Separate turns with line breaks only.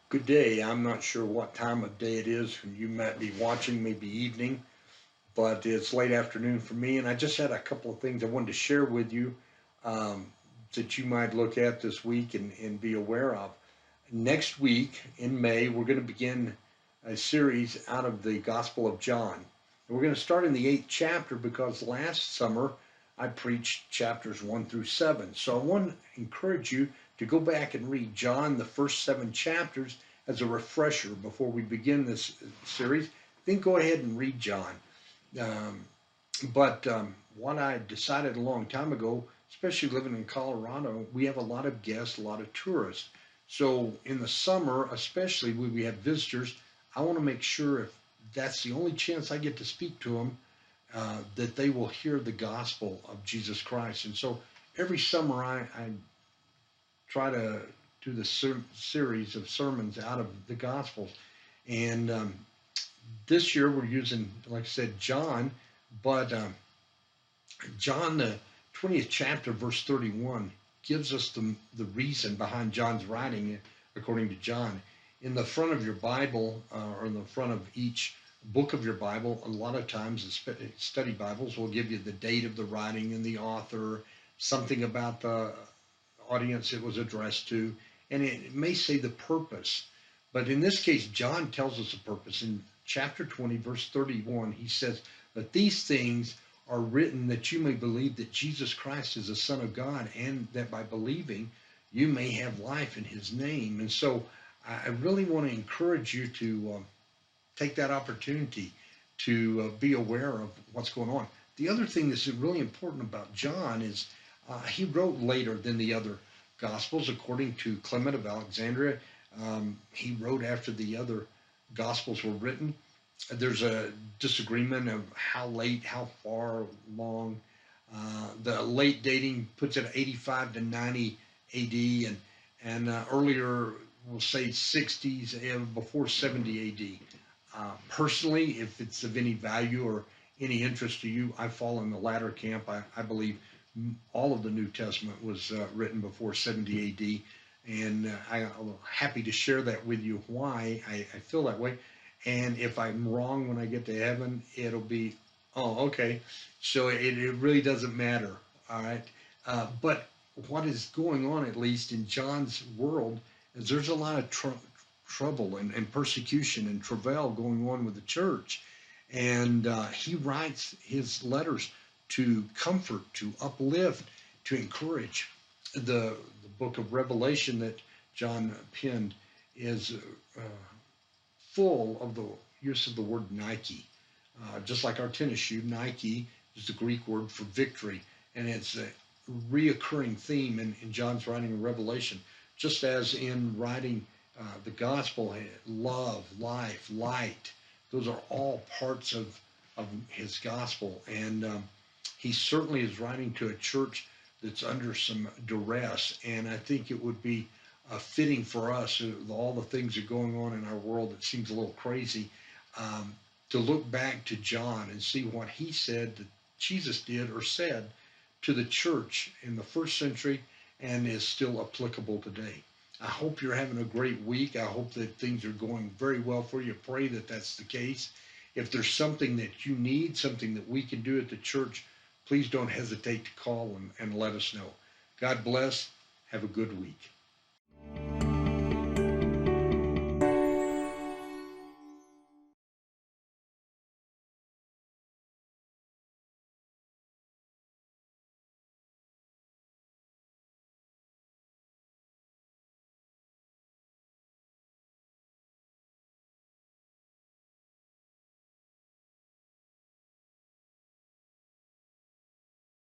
Good day. I'm not sure what time of day it is when you might be watching, maybe evening, but it's late afternoon for me. And I just had a couple of things I wanted to share with you that you might look at this week and be aware of. Next week in May, we're going to begin a series out of the Gospel of John. And we're going to start in the 8th chapter because last summer I preached chapters 1 through 7. So I want to encourage you to go back and read John, the first 7 chapters, as a refresher before we begin this series. Then go ahead and read John. Um, but what I decided a long time ago, especially living in Colorado, we have a lot of guests, a lot of tourists. So in the summer, especially when we have visitors, I want to make sure if that's the only chance I get to speak to them, that they will hear the gospel of Jesus Christ. And so every summer I try to do the series of sermons out of the gospels. And this year we're using, like I said, John, but John, the 20th chapter, verse 31, gives us the reason behind John's writing, according to John. In the front of your Bible, or in the front of each book of your Bible, a lot of times the study Bibles will give you the date of the writing and the author, something about the audience it was addressed to, and it may say the purpose. But in this case, John tells us the purpose. In chapter 20, verse 31, he says that these things are written that you may believe that Jesus Christ is the Son of God, and that by believing you may have life in his name. And so I really want to encourage you to take that opportunity to be aware of what's going on. The other thing that's really important about John is he wrote later than the other Gospels, according to Clement of Alexandria. He wrote after the other Gospels were written. There's a disagreement of how late, how far long. The late dating puts it at 85 to 90 AD, and earlier we'll say 60s and before 70 AD. Personally, if it's of any value or any interest to you, I fall in the latter camp. I believe all of the New Testament was written before 70 AD, and I'm happy to share that with you why I feel that way. And if I'm wrong when I get to heaven, it'll be, oh, okay. So it really doesn't matter. All right. But what is going on, at least in John's world, is there's a lot of trouble and persecution and travail going on with the church. And he writes his letters to comfort, to uplift, to encourage. The book of Revelation that John penned is full of the use of the word Nike. Just like our tennis shoe, Nike is the Greek word for victory, and it's a reoccurring theme in John's writing of Revelation, just as in writing the gospel, love, life, light. Those are all parts of his gospel, and he certainly is writing to a church that's under some duress, and I think it would be fitting for us, all the things that are going on in our world that seems a little crazy, to look back to John and see what he said that Jesus did or said to the church in the first century and is still applicable today. I hope you're having a great week. I hope that things are going very well for you. Pray that that's the case. If there's something that you need, something that we can do at the church, please don't hesitate to call and let us know. God bless. Have a good week.